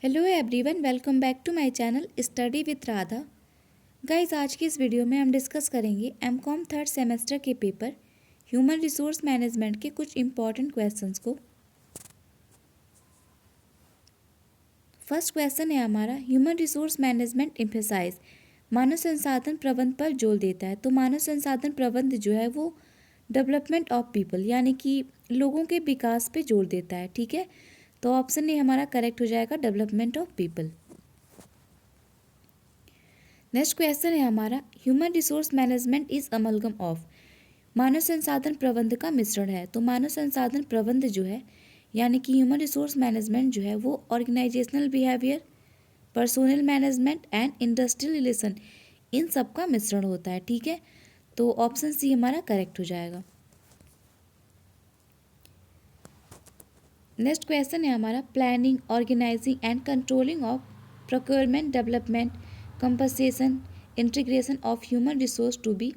Hello everyone, welcome back to my channel study with Radha. Guys, आज की इस video में हम डिस्कस करेंगे एमकॉम थर्ड सेमेस्टर के पेपर ह्यूमन रिसोर्स मैनेजमेंट के कुछ इंपॉर्टेंट क्वेश्चंस को। फर्स्ट क्वेश्चन है हमारा, ह्यूमन रिसोर्स मैनेजमेंट एम्फेसाइज मानव संसाधन प्रबंध पर जोर देता है। तो मानव संसाधन प्रबंध जो है वो डेवलपमेंट ऑफ पीपल यानी कि लोगों के विकास पे जोर देता है। ठीक है, तो ऑप्शन ए हमारा करेक्ट हो जाएगा, development of people. Next question है हमारा, human resource management is amalgam of मानव संसाधन प्रबंध का मिश्रण है। तो मानव संसाधन प्रबंध जो है यानी कि ह्यूमन रिसोर्स मैनेजमेंट जो है वो organisational behaviour, personal management and industrial relation, इन सब का मिश्रण होता है। ठीक है, तो ऑप्शन सी हमारा करेक्ट हो जाएगा। नेक्स्ट क्वेश्चन है हमारा, planning, organizing and controlling of procurement, development, compensation, integration of human resource to be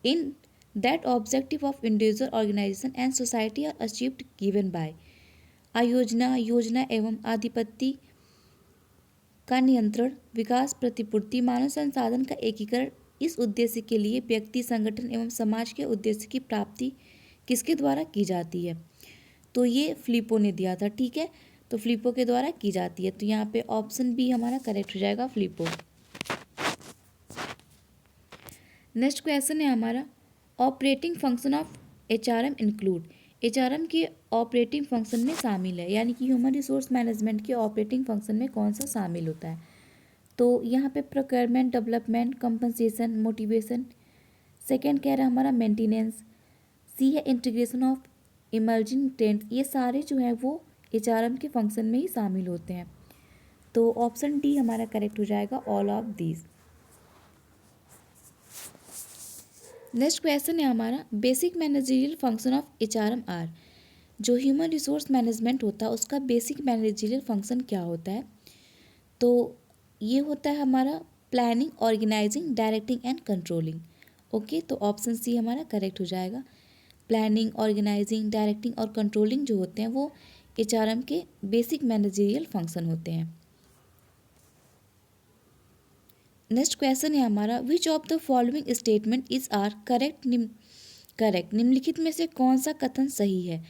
in that objective of individual, organization and society are achieved given by. आयोजना, योजना एवं आधिपत्य का नियंत्रण, विकास, प्रतिपूर्ति, मानव संसाधन का एकीकरण, इस उद्देश्य के लिए व्यक्ति, संगठन एवं समाज के उद्देश्य की प्राप्ति किसके द्वारा की जाती है। तो ये फ्लिपो ने दिया था। ठीक है, तो फ्लिपो के द्वारा की जाती है। तो यहाँ पे ऑप्शन बी हमारा करेक्ट हो जाएगा, फ्लिपो। नेक्स्ट क्वेश्चन है हमारा, operating function of HRM include. HRM के ऑपरेटिंग फंक्शन में शामिल है यानी कि ह्यूमन रिसोर्स मैनेजमेंट के ऑपरेटिंग फंक्शन में कौन सा शामिल होता है। तो यहाँ पे procurement, development, compensation, motivation. Second कह रहा है हमारा मेंटेनेंस। सी है इंटीग्रेशन ऑफ इमर्जिंग ट्रेंड्स। ये सारे जो है वो एचआरएम के फंक्शन में ही शामिल होते हैं। तो ऑप्शन डी हमारा करेक्ट हो जाएगा, all of these. Next question है हमारा, basic managerial function of HRM are. जो ह्यूमन रिसोर्स मैनेजमेंट होता है उसका बेसिक मैनेजरियल फंक्शन क्या होता है। तो ये होता है हमारा planning, organizing, directing and controlling. Okay, तो ऑप्शन सी हमारा करेक्ट हो जाएगा। प्लानिंग, ऑर्गेनाइजिंग, डायरेक्टिंग और कंट्रोलिंग जो होते हैं वो एचआरएम के बेसिक मैनेजरियल फंक्शन होते हैं। नेक्स्ट क्वेश्चन है हमारा, which of the following statement is are correct. Correct, निम्नलिखित में से कौन सा कथन सही है।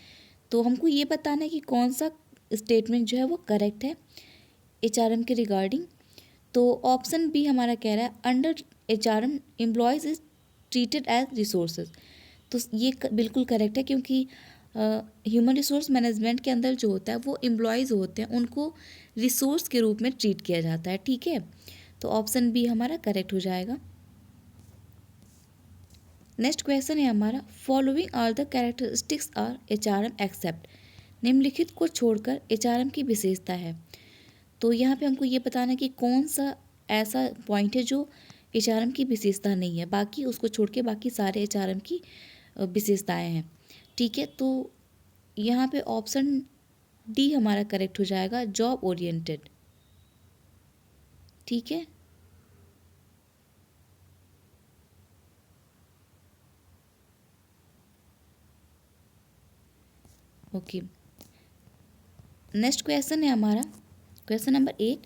तो हमको ये बताना है कि कौन सा स्टेटमेंट जो है वो करेक्ट है एचआरएम के रिगार्डिंग। तो ऑप्शन बी हमारा कह रहा है, under HRM employees is treated as resources. तो ये बिल्कुल करेक्ट है क्योंकि ह्यूमन रिसोर्स मैनेजमेंट के अंदर जो होता है वो एम्प्लॉयज़ होते हैं, उनको रिसोर्स के रूप में ट्रीट किया जाता है। ठीक है, तो ऑप्शन बी हमारा करेक्ट हो जाएगा। नेक्स्ट क्वेश्चन है हमारा, following are the characteristics are HRM except. निम्नलिखित को छोड़कर एचआरएम की विशेषता है। तो यहाँ पे हमको ये बताना है कि कौन सा ऐसा पॉइंट है जो एचआरएम की विशेषता नहीं है, बाकी उसको छोड़ के बाकी सारे एचआरएम की विशेषताएं हैं। ठीक है, तो यहाँ पे ऑप्शन डी हमारा करेक्ट हो जाएगा, जॉब ओरिएंटेड। ठीक है, ओके। नेक्स्ट क्वेश्चन है हमारा, question number 8,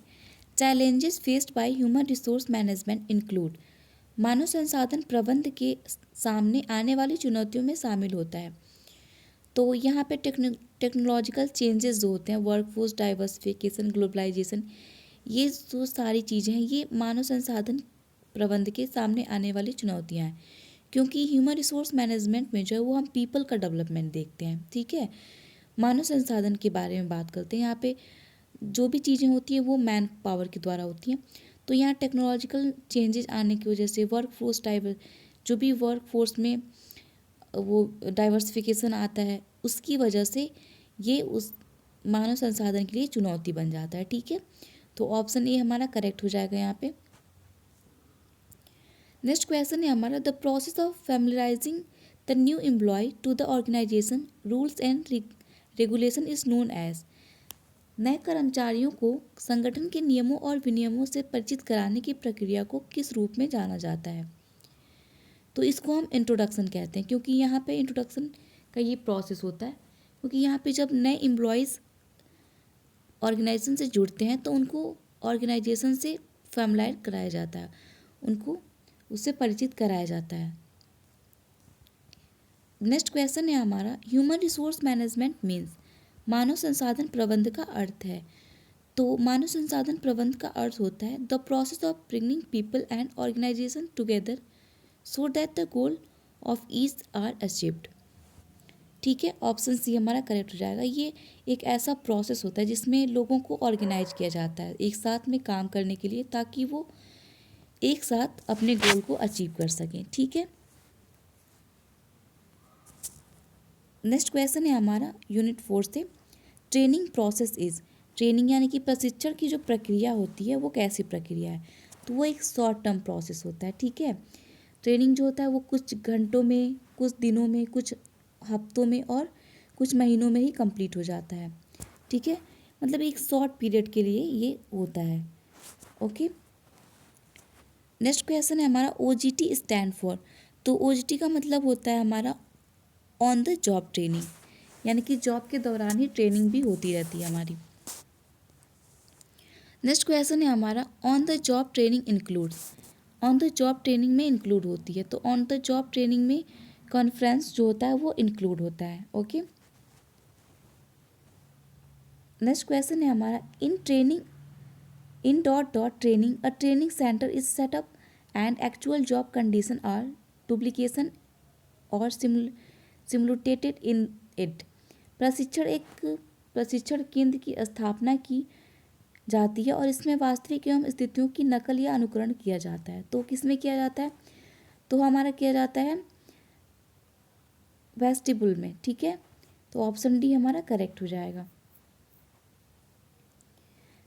challenges faced by human resource management include. मानव संसाधन प्रबंध के सामने आने वाली चुनौतियों में शामिल होता है। तो यहाँ पे टेक्नोलॉजिकल चेंजेस जो होते हैं, वर्कफोर्स डाइवर्सिफिकेशन, ग्लोबलाइजेशन, ये जो सारी चीज़ें हैं ये मानव संसाधन प्रबंध के सामने आने वाली चुनौतियाँ हैं। क्योंकि ह्यूमन रिसोर्स मैनेजमेंट में जो है वो हम पीपल का डेवलपमेंट देखते हैं। ठीक है, मानव संसाधन के बारे में बात करते हैं। यहाँ पे जो भी चीज़ें होती हैं वो मैन पावर के द्वारा होती हैं। तो यहाँ टेक्नोलॉजिकल चेंजेस आने की वजह से जो भी वर्क फोर्स में वो डाइवर्सिफिकेशन आता है उसकी वजह से ये उस मानव संसाधन के लिए चुनौती बन जाता है। ठीक है, तो ऑप्शन ए हमारा करेक्ट हो जाएगा यहाँ पे। नेक्स्ट क्वेश्चन है हमारा, the process of familiarising the new employ to the organisation rules and regulation is known as. नए कर्मचारियों को संगठन के नियमों और विनियमों से परिचित कराने की प्रक्रिया को किस रूप में जाना जाता है। तो इसको हम इंट्रोडक्शन कहते हैं क्योंकि यहाँ पे इंट्रोडक्शन का ये प्रोसेस होता है। क्योंकि यहाँ पे जब नए एम्प्लॉयज़ ऑर्गेनाइजेशन से जुड़ते हैं तो उनको ऑर्गेनाइजेशन से फैमिलायर कराया जाता है, उनको उससे परिचित कराया जाता है। नेक्स्ट क्वेश्चन है हमारा, ह्यूमन रिसोर्स मैनेजमेंट मीन्स, मानव संसाधन प्रबंध का अर्थ है। तो मानव संसाधन प्रबंध का अर्थ होता है the process of bringing people and organization together so that the goal of each are achieved. ठीक है, ऑप्शन सी हमारा करेक्ट हो जाएगा। ये एक ऐसा प्रोसेस होता है जिसमें लोगों को ऑर्गेनाइज किया जाता है एक साथ में काम करने के लिए, ताकि वो एक साथ अपने गोल को अचीव कर सकें। ठीक है, नेक्स्ट क्वेश्चन है हमारा यूनिट 4 से, ट्रेनिंग प्रोसेस इज, ट्रेनिंग यानी कि प्रशिक्षण की जो प्रक्रिया होती है वो कैसी प्रक्रिया है। तो वो एक शॉर्ट टर्म प्रोसेस होता है। ठीक है, ट्रेनिंग जो होता है वो कुछ घंटों में, कुछ दिनों में, कुछ हफ्तों में और कुछ महीनों में ही कंप्लीट हो जाता है। ठीक है, मतलब एक शॉर्ट पीरियड के लिए ये होता है। ओके, नेक्स्ट क्वेश्चन है हमारा, OJT स्टैंड फॉर। तो OJT का मतलब होता है हमारा ऑन द जॉब ट्रेनिंग, यानी कि जॉब के दौरान ही ट्रेनिंग भी होती रहती है हमारी। नेक्स्ट क्वेश्चन है हमारा, on the job training includes, on the job training में इंक्लूड होती है। तो ऑन द जॉब ट्रेनिंग में कॉन्फ्रेंस जो होता है वो इंक्लूड होता है। ओके, नेक्स्ट क्वेश्चन है हमारा, in training in dot dot training a training centre is set up and actual job condition are duplication और सिमुलेटेड इन इट। प्रशिक्षण केंद्र की स्थापना की जाती है और इसमें वास्तविक एवं स्थितियों की नकल या अनुकरण किया जाता है। तो किसमें किया जाता है, तो हमारा किया जाता है वेस्टिबुल में। ठीक है, तो ऑप्शन डी हमारा करेक्ट हो जाएगा।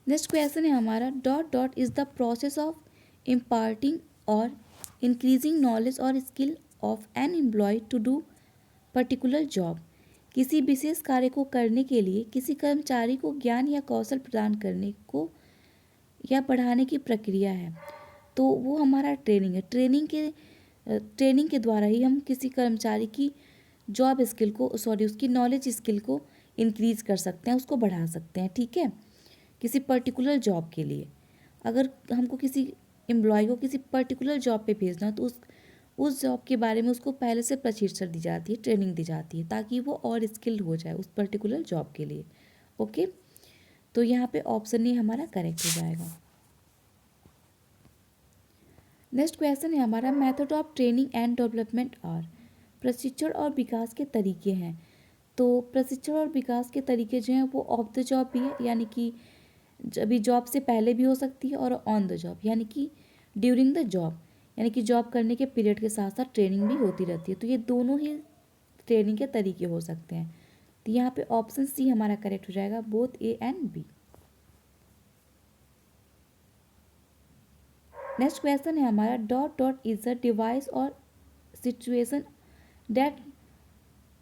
नेक्स्ट क्वेश्चन है हमारा, dot dot is the process of imparting और इंक्रीजिंग नॉलेज और skill of an employee to do particular job. किसी विशेष कार्य को करने के लिए किसी कर्मचारी को ज्ञान या कौशल प्रदान करने को या बढ़ाने की प्रक्रिया है। तो वो हमारा ट्रेनिंग है। ट्रेनिंग के द्वारा ही हम किसी कर्मचारी की जॉब स्किल को, उसकी नॉलेज स्किल को इंक्रीज कर सकते हैं, उसको बढ़ा सकते हैं। ठीक है, किसी पर्टिकुलर जॉब के लिए अगर हमको किसी एम्प्लॉय को किसी पर्टिकुलर जॉब पे भेजना हो तो उस जॉब के बारे में उसको पहले से प्रशिक्षण दी जाती है, ट्रेनिंग दी जाती है, ताकि वो और स्किल्ड हो जाए उस पर्टिकुलर जॉब के लिए। ओके, तो यहाँ पे ऑप्शन ए हमारा करेक्ट हो जाएगा। नेक्स्ट क्वेश्चन है हमारा, method of training and development are, प्रशिक्षण और विकास के तरीके हैं। तो प्रशिक्षण और विकास के तरीके जो हैं वो ऑफ द जॉब भी है, यानी कि अभी जॉब से पहले भी हो सकती है, और ऑन द जॉब यानी कि ड्यूरिंग द जॉब, यानी कि जॉब करने के पीरियड के साथ साथ ट्रेनिंग भी होती रहती है। तो ये दोनों ही ट्रेनिंग के तरीके हो सकते हैं। तो यहाँ पे ऑप्शन सी हमारा करेक्ट हो जाएगा, both A and B. Next question है हमारा, dot dot is a device और situation that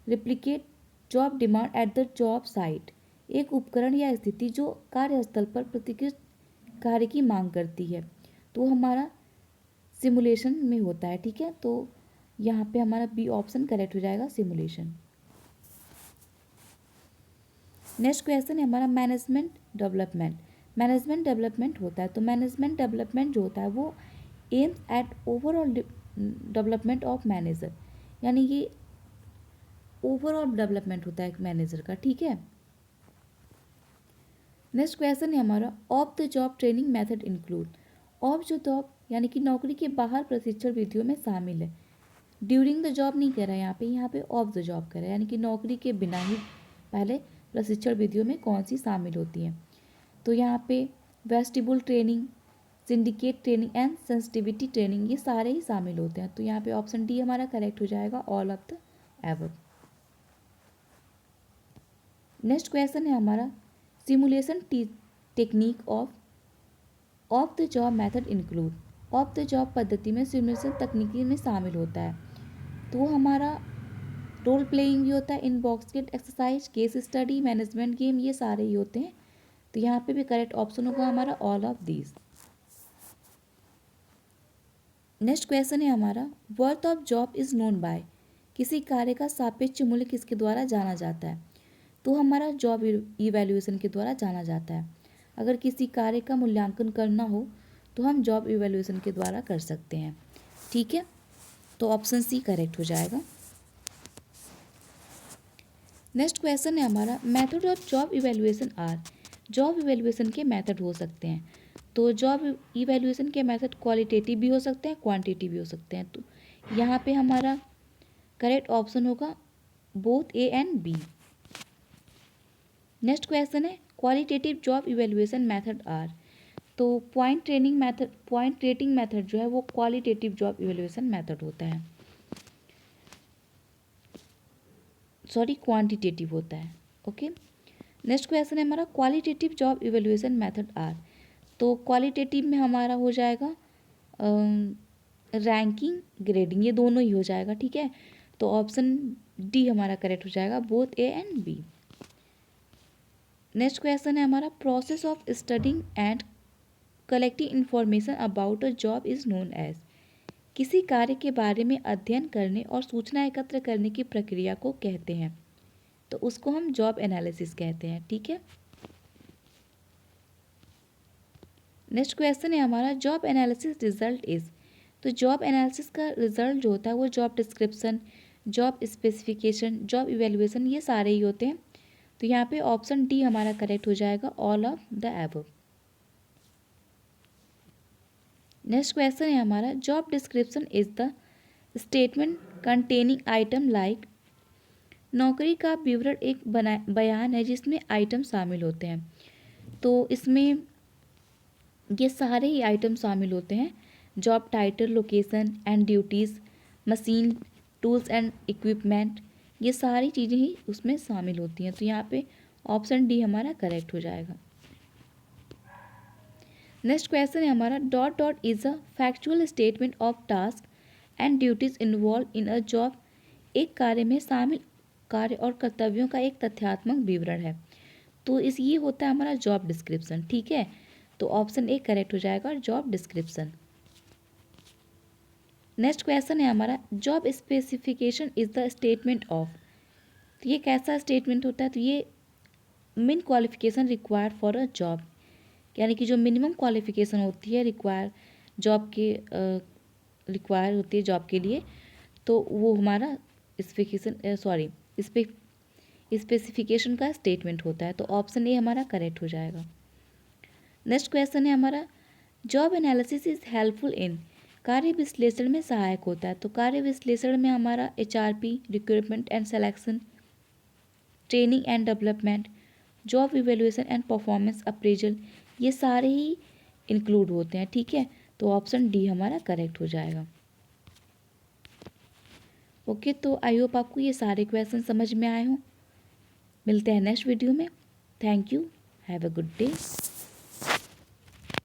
replicate job demand at the job site. एक उपकरण या स्थिति जो कार्यस्थल पर प्रतिकृत कार्य की मांग करती है। तो हमारा सिमुलेशन में होता है। ठीक है, तो यहाँ पे हमारा बी ऑप्शन करेक्ट हो जाएगा, सिमुलेशन। नेक्स्ट क्वेश्चन है हमारा, मैनेजमेंट डेवलपमेंट। मैनेजमेंट डेवलपमेंट होता है, तो मैनेजमेंट डेवलपमेंट जो होता है वो aims at overall development of manager, यानी ये ओवरऑल डेवलपमेंट होता है एक मैनेजर का। ठीक है, नेक्स्ट क्वेश्चन है हमारा, of the job training method include. Of जो जॉब यानी कि नौकरी के बाहर प्रशिक्षण विधियों में शामिल है। ड्यूरिंग द जॉब नहीं कह रहा है यहाँ पे ऑफ द जॉब कह रहा है, यानी कि नौकरी के बिना ही पहले प्रशिक्षण विधियों में कौन सी शामिल होती हैं। तो यहाँ पे vestibule training, syndicate training and sensitivity training, ये सारे ही शामिल होते हैं। तो यहाँ पे ऑप्शन डी हमारा करेक्ट हो जाएगा, all of the above. Next question है हमारा, simulation technique of the job method include. Of the job पद्धति में सिमुलेशन तकनीकी में शामिल होता है। तो हमारा रोल प्लेइंग भी होता है, in box get exercise, case study, management game, ये सारे ही होते हैं। तो यहाँ पे भी करेक्ट ऑप्शन होगा हमारा all of these. Next question है हमारा, worth of job is known by. किसी कार्य का सापेक्ष मूल्य किसके द्वारा जाना जाता है। तो हमारा जॉब इवैल्यूएशन के द्वारा जाना जाता है। अगर किसी कार्य का मूल्यांकन करना हो तो हम जॉब इवैल्यूएशन के द्वारा कर सकते हैं। ठीक है, तो ऑप्शन सी करेक्ट हो जाएगा। नेक्स्ट क्वेश्चन है हमारा, method of job evaluation are. Job evaluation के मेथड हो सकते हैं। तो जॉब इवैल्यूएशन के मेथड क्वालिटेटिव भी हो सकते हैं, क्वांटिटी भी हो सकते हैं। तो यहाँ पे हमारा करेक्ट ऑप्शन होगा both A and B. Next question है, qualitative job evaluation method are. तो पॉइंट रेटिंग मेथड जो है वो क्वालिटेटिव जॉब इवैल्यूएशन मेथड होता है, सॉरी क्वांटिटेटिव होता है। ओके, नेक्स्ट क्वेश्चन है हमारा, qualitative job evaluation method are. तो क्वालिटेटिव में हमारा हो जाएगा रैंकिंग, ग्रेडिंग, ये दोनों ही हो जाएगा। ठीक है, तो ऑप्शन डी हमारा करेक्ट हो जाएगा, both A and B. Next question है हमारा, process of studying and collecting information about a job is known as. किसी कार्य के बारे में अध्ययन करने और सूचना एकत्र करने की प्रक्रिया को कहते हैं, तो उसको हम जॉब एनालिसिस कहते हैं। ठीक है, नेक्स्ट क्वेश्चन है हमारा, जॉब एनालिसिस रिजल्ट इज। तो जॉब एनालिसिस का रिजल्ट जो होता है वो job description, job specification, job evaluation, ये सारे ही होते हैं। तो यहाँ पे ऑप्शन डी हमारा करेक्ट हो जाएगा, all of the above. Next question है हमारा, job description is the statement containing item like. नौकरी का विवरण एक बयान है जिसमें आइटम शामिल होते हैं। तो इसमें ये सारे ही आइटम शामिल होते हैं, job title, location and duties, machine, tools and equipment, ये सारी चीज़ें ही उसमें शामिल होती हैं। तो यहाँ पे ऑप्शन डी हमारा करेक्ट हो जाएगा। नेक्स्ट क्वेश्चन है हमारा, dot dot is a factual statement of task and duties involve in a job. एक कार्य में शामिल कार्य और कर्तव्यों का एक तथ्यात्मक विवरण है। तो ये होता है हमारा जॉब डिस्क्रिप्शन। ठीक है, तो ऑप्शन ए करेक्ट हो जाएगा, जॉब डिस्क्रिप्शन। नेक्स्ट क्वेश्चन है हमारा, job specification is the statement of. तो ये कैसा स्टेटमेंट होता है? तो ये मिन qualification required for a job, यानी कि जो मिनिमम क्वालिफिकेशन होती है रिक्वायर होती है जॉब के लिए, तो वो हमारा स्पेसिफिकेशन का स्टेटमेंट होता है। तो ऑप्शन ए हमारा करेक्ट हो जाएगा। नेक्स्ट क्वेश्चन है हमारा, job analysis is helpful in. कार्य विश्लेषण में सहायक होता है। तो कार्य विश्लेषण में हमारा HRP, recruitment and selection, training and development, job evaluation and performance appraisal, ये सारे ही इंक्लूड होते हैं। ठीक है, तो ऑप्शन डी हमारा करेक्ट हो जाएगा। ओके, तो आई होप आपको ये सारे क्वेश्चन समझ में आए हों। मिलते हैं नेक्स्ट वीडियो में। Thank you, have a good day.